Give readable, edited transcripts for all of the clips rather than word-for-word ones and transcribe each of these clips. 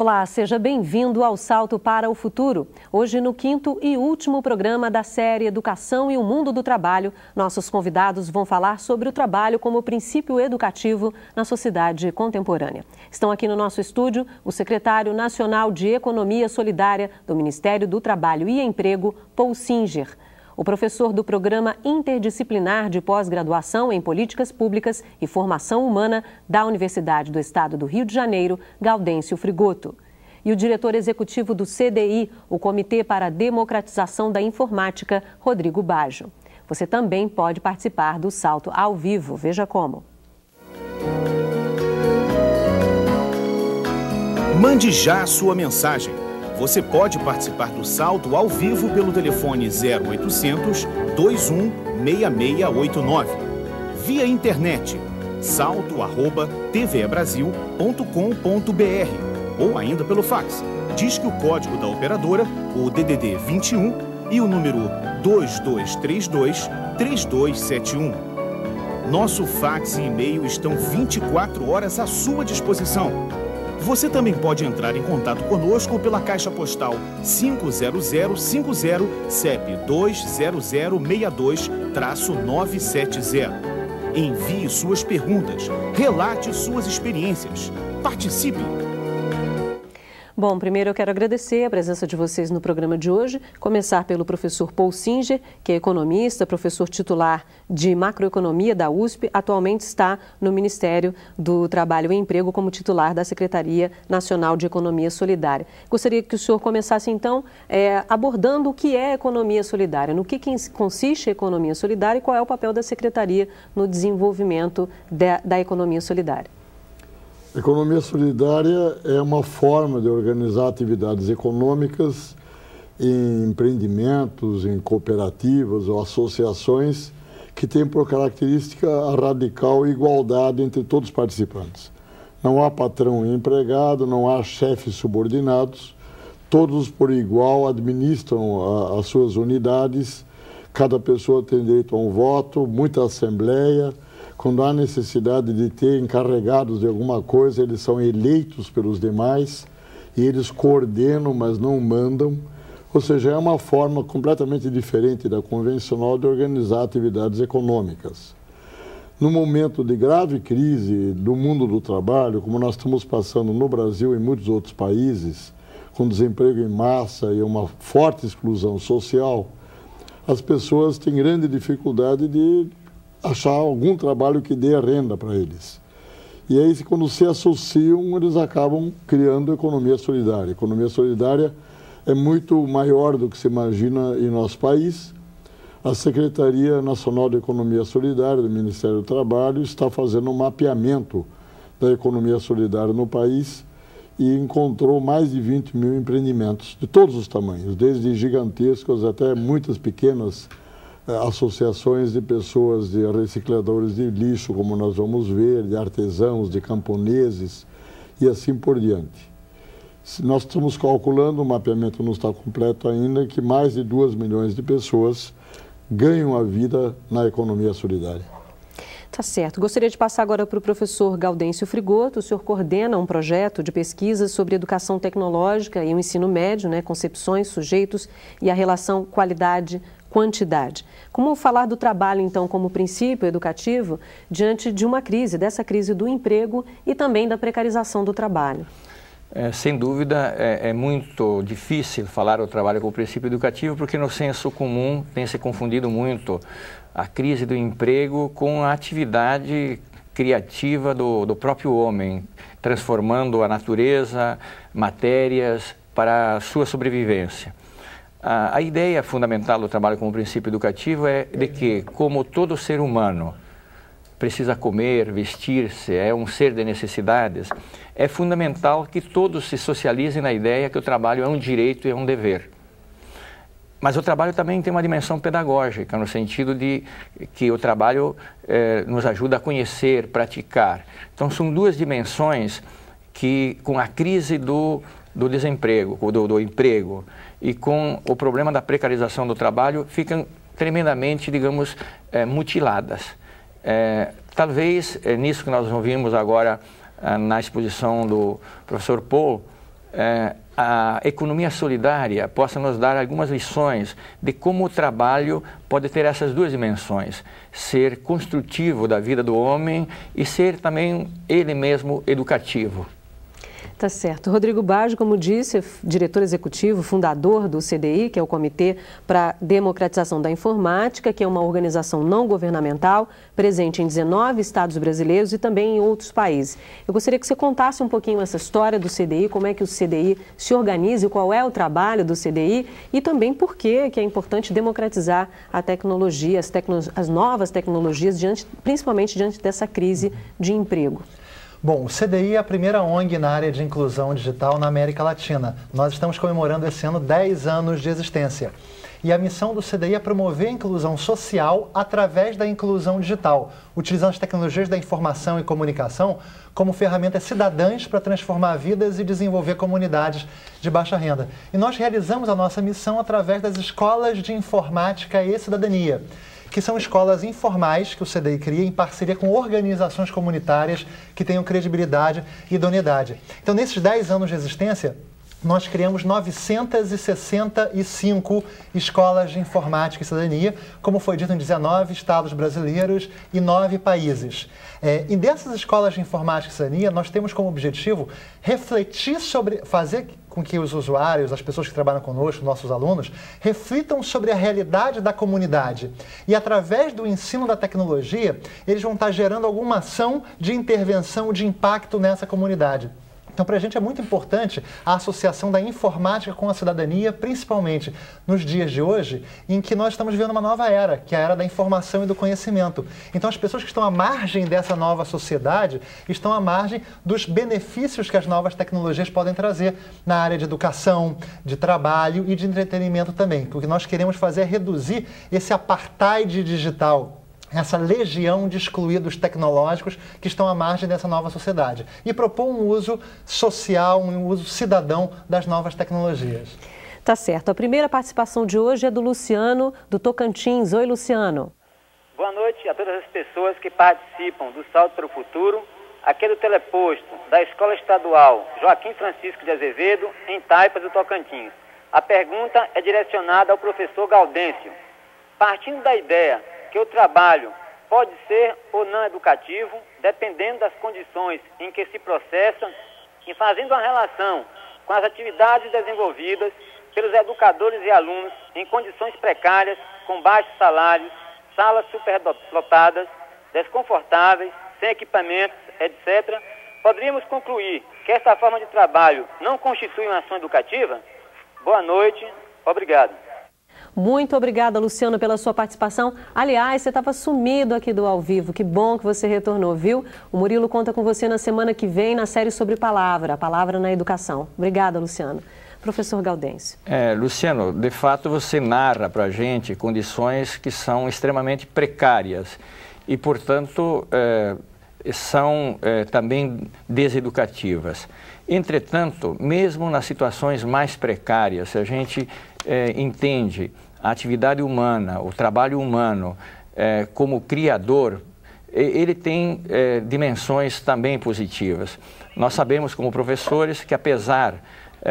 Olá, seja bem-vindo ao Salto para o Futuro. Hoje, no quinto e último programa da série Educação e o Mundo do Trabalho, nossos convidados vão falar sobre o trabalho como princípio educativo na sociedade contemporânea. Estão aqui no nosso estúdio o secretário nacional de Economia Solidária do Ministério do Trabalho e Emprego, Paul Singer, o professor do Programa Interdisciplinar de Pós-Graduação em Políticas Públicas e Formação Humana da Universidade do Estado do Rio de Janeiro, Gaudêncio Frigoto, e o diretor executivo do CDI, o Comitê para a Democratização da Informática, Rodrigo Baggio. Você também pode participar do Salto ao vivo, veja como. Mande já a sua mensagem. Você pode participar do Salto ao vivo pelo telefone 0800 21 6689. Via internet, salto@tvebrasil.com.br ou ainda pelo fax. Disque o código da operadora, o DDD 21 e o número 2232-3271. Nosso fax e e-mail estão 24 horas à sua disposição. Você também pode entrar em contato conosco pela Caixa Postal 50050, CEP 20062-970. Envie suas perguntas, relate suas experiências. Participe! Bom, primeiro eu quero agradecer a presença de vocês no programa de hoje, começar pelo professor Paul Singer, que é economista, professor titular de macroeconomia da USP, atualmente está no Ministério do Trabalho e Emprego como titular da Secretaria Nacional de Economia Solidária. Gostaria que o senhor começasse então abordando o que é economia solidária, no que consiste a economia solidária e qual é o papel da Secretaria no desenvolvimento da economia solidária. A economia solidária é uma forma de organizar atividades econômicas em empreendimentos, em cooperativas ou associações que têm por característica a radical igualdade entre todos os participantes. Não há patrão e empregado, não há chefes subordinados, todos por igual administram as suas unidades, cada pessoa tem direito a um voto, muita assembleia. Quando há necessidade de ter encarregados de alguma coisa, eles são eleitos pelos demais e eles coordenam, mas não mandam. Ou seja, é uma forma completamente diferente da convencional de organizar atividades econômicas. No momento de grave crise do mundo do trabalho, como nós estamos passando no Brasil e em muitos outros países, com desemprego em massa e uma forte exclusão social, as pessoas têm grande dificuldade de achar algum trabalho que dê renda para eles. E aí, quando se associam, eles acabam criando economia solidária. A economia solidária é muito maior do que se imagina em nosso país. A Secretaria Nacional de Economia Solidária do Ministério do Trabalho está fazendo um mapeamento da economia solidária no país e encontrou mais de 20 mil empreendimentos de todos os tamanhos, desde gigantescos até muitas pequenas associações de pessoas, de recicladores de lixo, como nós vamos ver, de artesãos, de camponeses e assim por diante. Nós estamos calculando, o mapeamento não está completo ainda, que mais de 2 milhões de pessoas ganham a vida na economia solidária. Tá certo. Gostaria de passar agora para o professor Gaudêncio Frigoto. O senhor coordena um projeto de pesquisa sobre educação tecnológica e o ensino médio, concepções, sujeitos e a relação qualidade-quantidade. Como falar do trabalho, então, como princípio educativo diante de uma crise, dessa crise do emprego e também da precarização do trabalho? Sem dúvida, é muito difícil falar o trabalho como princípio educativo porque no senso comum tem se confundido muito a crise do emprego com a atividade criativa do próprio homem, transformando a natureza, matérias para a sua sobrevivência. A ideia fundamental do trabalho como princípio educativo é de que, como todo ser humano precisa comer, vestir-se, é um ser de necessidades, é fundamental que todos se socializem na ideia que o trabalho é um direito e é um dever. Mas o trabalho também tem uma dimensão pedagógica, no sentido de que o trabalho nos ajuda a conhecer, praticar. Então, são duas dimensões que, com a crise do desemprego, do emprego, e com o problema da precarização do trabalho, ficam tremendamente, digamos, mutiladas. Talvez nisso que nós ouvimos agora na exposição do professor Paul, a economia solidária possa nos dar algumas lições de como o trabalho pode ter essas duas dimensões, ser construtivo da vida do homem e ser também ele mesmo educativo. Tá certo. Rodrigo Baggio, como disse, diretor executivo, fundador do CDI, que é o Comitê para a Democratização da Informática, que é uma organização não governamental, presente em 19 estados brasileiros e também em outros países. Eu gostaria que você contasse um pouquinho essa história do CDI, como é que o CDI se organiza, qual é o trabalho do CDI e também por que é importante democratizar a tecnologia, as novas tecnologias, principalmente diante dessa crise de emprego. Bom, o CDI é a primeira ONG na área de inclusão digital na América Latina. Nós estamos comemorando esse ano 10 anos de existência. E a missão do CDI é promover a inclusão social através da inclusão digital, utilizando as tecnologias da informação e comunicação como ferramentas cidadãs para transformar vidas e desenvolver comunidades de baixa renda. E nós realizamos a nossa missão através das escolas de informática e cidadania, que são escolas informais que o CDI cria em parceria com organizações comunitárias que tenham credibilidade e idoneidade. Então, nesses 10 anos de existência, nós criamos 965 escolas de informática e cidadania, como foi dito, em 19 estados brasileiros e 9 países. E dessas escolas de informática e cidadania, nós temos como objetivo refletir sobre, fazer com que os usuários, as pessoas que trabalham conosco, nossos alunos, reflitam sobre a realidade da comunidade. E através do ensino da tecnologia, eles vão estar gerando alguma ação de intervenção, de impacto nessa comunidade. Então, para a gente é muito importante a associação da informática com a cidadania, principalmente nos dias de hoje, em que nós estamos vivendo uma nova era, que é a era da informação e do conhecimento. Então, as pessoas que estão à margem dessa nova sociedade estão à margem dos benefícios que as novas tecnologias podem trazer na área de educação, de trabalho e de entretenimento também. O que nós queremos fazer é reduzir esse apartheid digital, essa legião de excluídos tecnológicos que estão à margem dessa nova sociedade e propor um uso social, um uso cidadão das novas tecnologias. Tá certo. A primeira participação de hoje é do Luciano, do Tocantins. Oi, Luciano. Boa noite a todas as pessoas que participam do Salto para o Futuro, aqui do Teleposto, da Escola Estadual Joaquim Francisco de Azevedo, em Taipas do Tocantins. A pergunta é direcionada ao professor Gaudêncio. Partindo da ideia que o trabalho pode ser ou não educativo, dependendo das condições em que se processa e fazendo uma relação com as atividades desenvolvidas pelos educadores e alunos em condições precárias, com baixos salários, salas superlotadas, desconfortáveis, sem equipamentos, etc., poderíamos concluir que esta forma de trabalho não constitui uma ação educativa? Boa noite, obrigado. Muito obrigada, Luciano, pela sua participação. Aliás, você estava sumido aqui do Ao Vivo. Que bom que você retornou, viu? O Murilo conta com você na semana que vem na série sobre palavra, a palavra na educação. Obrigada, Luciano. Professor Gaudêncio. Luciano, de fato você narra para a gente condições que são extremamente precárias e, portanto, são também deseducativas. Entretanto, mesmo nas situações mais precárias, se a gente entende a atividade humana, o trabalho humano como criador, ele tem dimensões também positivas. Nós sabemos como professores que, apesar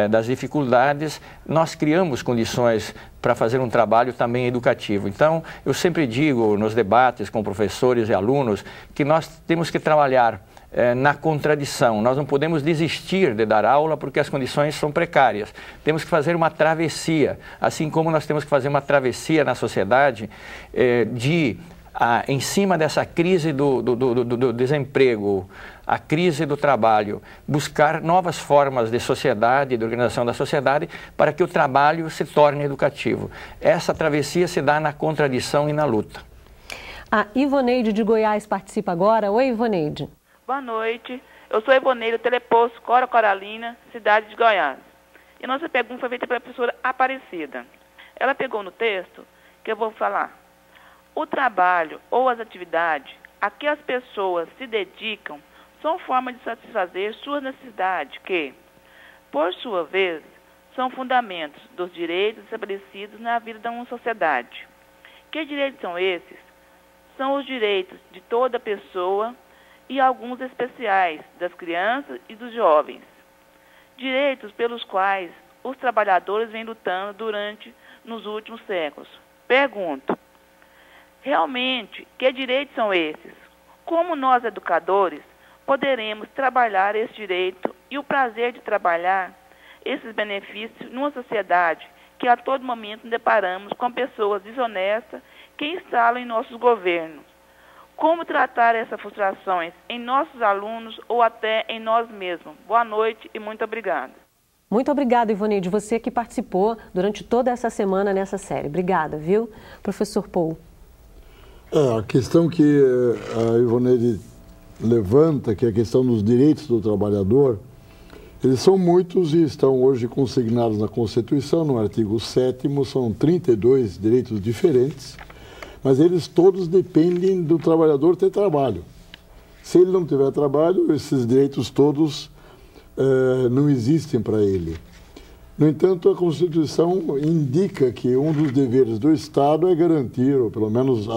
das dificuldades, nós criamos condições para fazer um trabalho também educativo. Então, eu sempre digo nos debates com professores e alunos que nós temos que trabalhar na contradição. Nós não podemos desistir de dar aula porque as condições são precárias. Temos que fazer uma travessia, assim como nós temos que fazer uma travessia na sociedade em cima dessa crise do desemprego, a crise do trabalho, buscar novas formas de sociedade, de organização da sociedade, para que o trabalho se torne educativo. Essa travessia se dá na contradição e na luta. A Ivoneide de Goiás participa agora. Oi, Ivoneide. Boa noite, eu sou Ivoneide do Teleposto Cora Coralina, cidade de Goiás. E nossa pergunta foi feita pela professora Aparecida. Ela pegou no texto que eu vou falar. O trabalho ou as atividades a que as pessoas se dedicam são formas de satisfazer suas necessidades que, por sua vez, são fundamentos dos direitos estabelecidos na vida de uma sociedade. Que direitos são esses? São os direitos de toda pessoa e alguns especiais das crianças e dos jovens. direitos pelos quais os trabalhadores vêm lutando nos últimos séculos. Pergunto, realmente, que direitos são esses? Como nós, educadores, poderemos trabalhar esse direito e o prazer de trabalhar esses benefícios numa sociedade que a todo momento deparamos com pessoas desonestas que instalam em nossos governos? Como tratar essas frustrações em nossos alunos ou até em nós mesmos? Boa noite e muito obrigada. Muito obrigada, Ivoneide, você que participou durante toda essa semana nessa série. Obrigada, viu? Professor Paul. A questão que a Ivoneide levanta, que é a questão dos direitos do trabalhador, eles são muitos e estão hoje consignados na Constituição, no artigo 7º, são 32 direitos diferentes, mas eles todos dependem do trabalhador ter trabalho. Se ele não tiver trabalho, esses direitos todos não existem para ele. No entanto, a Constituição indica que um dos deveres do Estado é garantir, ou pelo menos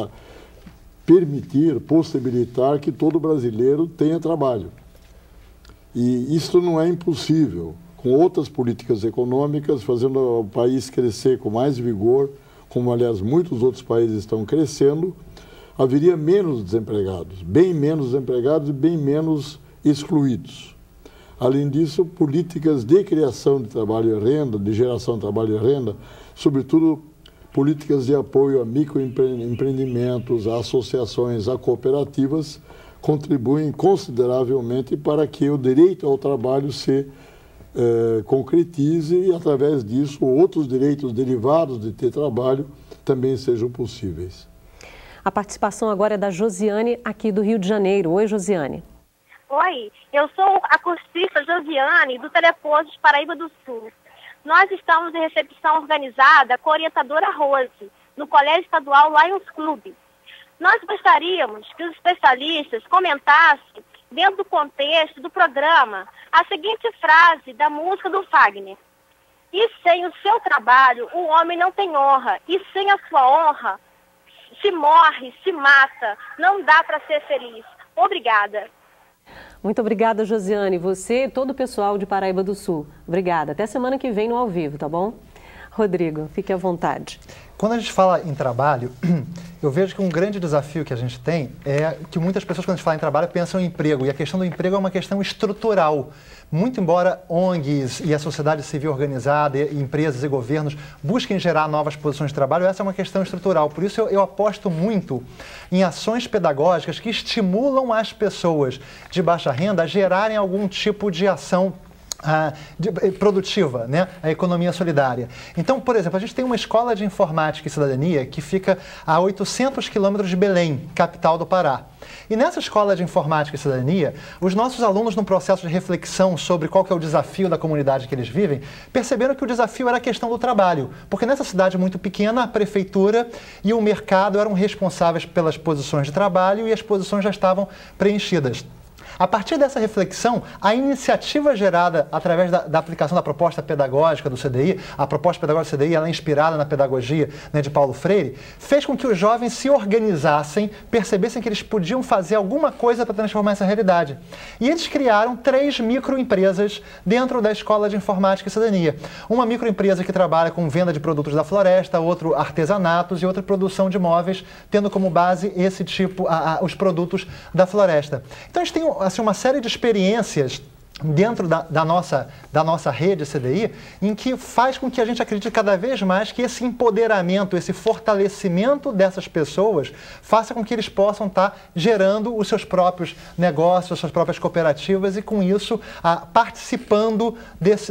permitir, possibilitar que todo brasileiro tenha trabalho. E isso não é impossível. Com outras políticas econômicas, fazendo o país crescer com mais vigor, como, aliás, muitos outros países estão crescendo, haveria menos desempregados, bem menos desempregados e bem menos excluídos. Além disso, políticas de criação de trabalho e renda, de geração de trabalho e renda, sobretudo políticas de apoio a microempreendimentos, a associações, a cooperativas, contribuem consideravelmente para que o direito ao trabalho se concretize e, através disso, outros direitos derivados de ter trabalho também sejam possíveis. A participação agora é da Josiane, aqui do Rio de Janeiro. Oi, Josiane. Oi, eu sou a cursista Josiane, do Telepouso de Paraíba do Sul. Nós estamos em recepção organizada com a orientadora Rose, no Colégio Estadual Lions Club. Nós gostaríamos que os especialistas comentassem, dentro do contexto do programa, a seguinte frase da música do Fagner: e sem o seu trabalho, o homem não tem honra, e sem a sua honra, se morre, se mata, não dá para ser feliz. Obrigada. Muito obrigada, Josiane. Você e todo o pessoal de Paraíba do Sul. Obrigada. Até semana que vem no Ao Vivo, tá bom? Rodrigo, fique à vontade. Quando a gente fala em trabalho, eu vejo que um grande desafio que a gente tem é que muitas pessoas, quando a gente fala em trabalho, pensam em emprego. E a questão do emprego é uma questão estrutural. Muito embora ONGs e a sociedade civil organizada, e empresas e governos busquem gerar novas posições de trabalho, essa é uma questão estrutural. Por isso eu aposto muito em ações pedagógicas que estimulam as pessoas de baixa renda a gerarem algum tipo de ação produtiva, né? A economia solidária. Então, por exemplo, a gente tem uma escola de informática e cidadania que fica a 800 quilômetros de Belém, capital do Pará. E nessa escola de informática e cidadania, os nossos alunos, num processo de reflexão sobre qual que é o desafio da comunidade que eles vivem, perceberam que o desafio era a questão do trabalho. Porque nessa cidade muito pequena, a prefeitura e o mercado eram responsáveis pelas posições de trabalho e as posições já estavam preenchidas. A partir dessa reflexão, a iniciativa gerada através da aplicação da proposta pedagógica do CDI, a proposta pedagógica do CDI, ela é inspirada na pedagogia, né, de Paulo Freire, fez com que os jovens se organizassem, percebessem que eles podiam fazer alguma coisa para transformar essa realidade. E eles criaram 3 microempresas dentro da Escola de Informática e Cidadania. Uma microempresa que trabalha com venda de produtos da floresta, outro artesanatos e outra produção de móveis, tendo como base esse tipo, os produtos da floresta. Então a gente tem assim, uma série de experiências dentro da nossa rede CDI, em que faz com que a gente acredite cada vez mais que esse empoderamento, esse fortalecimento dessas pessoas, faça com que eles possam estar gerando os seus próprios negócios, as suas próprias cooperativas e, com isso, participando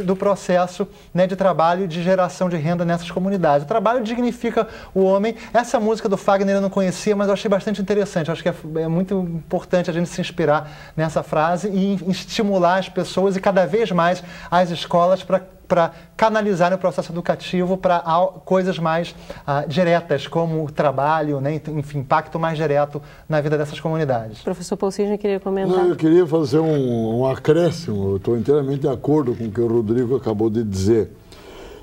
do processo, né, de trabalho e de geração de renda nessas comunidades. O trabalho dignifica o homem. Essa música do Fagner eu não conhecia, mas eu achei bastante interessante. Eu acho que é muito importante a gente se inspirar nessa frase e estimular as pessoas e cada vez mais as escolas para canalizar o processo educativo para coisas mais diretas, como o trabalho, né? Enfim, impacto mais direto na vida dessas comunidades. Professor Paul Sidney queria comentar. Não, eu queria fazer um acréscimo, eu estou inteiramente de acordo com o que o Rodrigo acabou de dizer.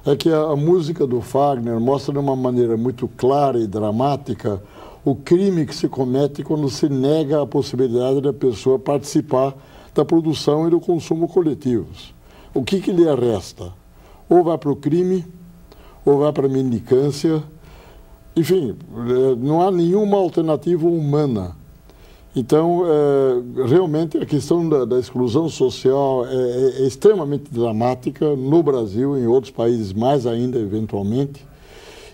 É que a música do Fagner mostra de uma maneira muito clara e dramática o crime que se comete quando se nega a possibilidade da pessoa participar da produção e do consumo coletivos. o que lhe resta? Ou vai para o crime, ou vai para a mendicância. Enfim, não há nenhuma alternativa humana. Então, realmente, a questão da exclusão social é extremamente dramática no Brasil, em outros países mais ainda, eventualmente.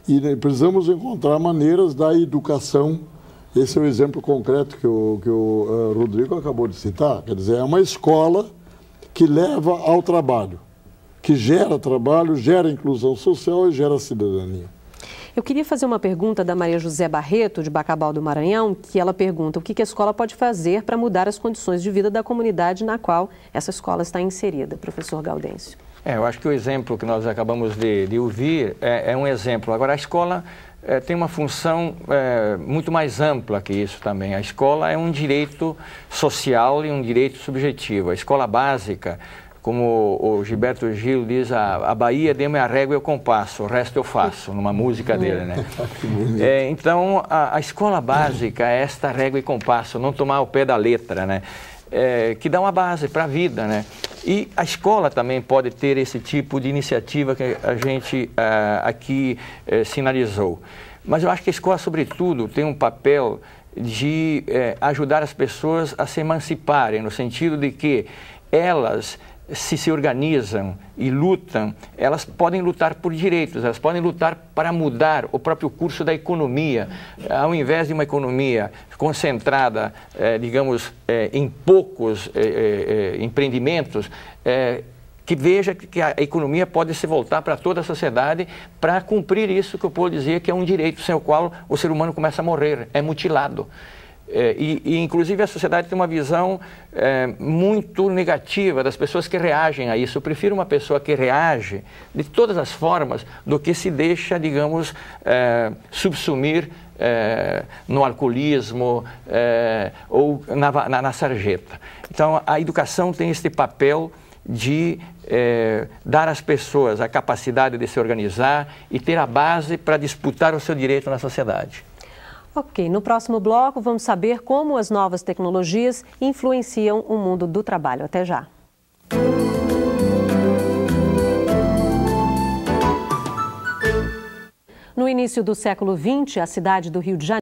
E precisamos encontrar maneiras da educação. Esse é o exemplo concreto que o Rodrigo acabou de citar. Quer dizer, é uma escola que leva ao trabalho, que gera trabalho, gera inclusão social e gera cidadania. Eu queria fazer uma pergunta da Maria José Barreto, de Bacabal do Maranhão, que ela pergunta o que a escola pode fazer para mudar as condições de vida da comunidade na qual essa escola está inserida. Professor Gaudêncio. Eu acho que o exemplo que nós acabamos de ouvir é um exemplo. Agora, a escola tem uma função muito mais ampla que isso também. A escola é um direito social e um direito subjetivo. A escola básica, como o Gilberto Gil diz, a Bahia deu-me a régua e o compasso, o resto eu faço, numa música dele, né? Então, a escola básica é esta régua e compasso, não tomar o pé da letra, né? Que dá uma base para a vida, né? E a escola também pode ter esse tipo de iniciativa que a gente aqui sinalizou. Mas eu acho que a escola, sobretudo, tem um papel de ajudar as pessoas a se emanciparem, no sentido de que elas, se organizam e lutam, elas podem lutar por direitos, elas podem lutar para mudar o próprio curso da economia. Ao invés de uma economia concentrada, digamos, em poucos empreendimentos, que veja que a economia pode se voltar para toda a sociedade para cumprir isso que o Paulo dizia que é um direito sem o qual o ser humano começa a morrer, é mutilado. Inclusive, a sociedade tem uma visão muito negativa das pessoas que reagem a isso. Eu prefiro uma pessoa que reage de todas as formas do que se deixa, digamos, subsumir no alcoolismo ou na sarjeta. Então, a educação tem este papel de dar às pessoas a capacidade de se organizar e ter a base para disputar o seu direito na sociedade. Ok, no próximo bloco vamos saber como as novas tecnologias influenciam o mundo do trabalho. Até já. No início do século XX, a cidade do Rio de Janeiro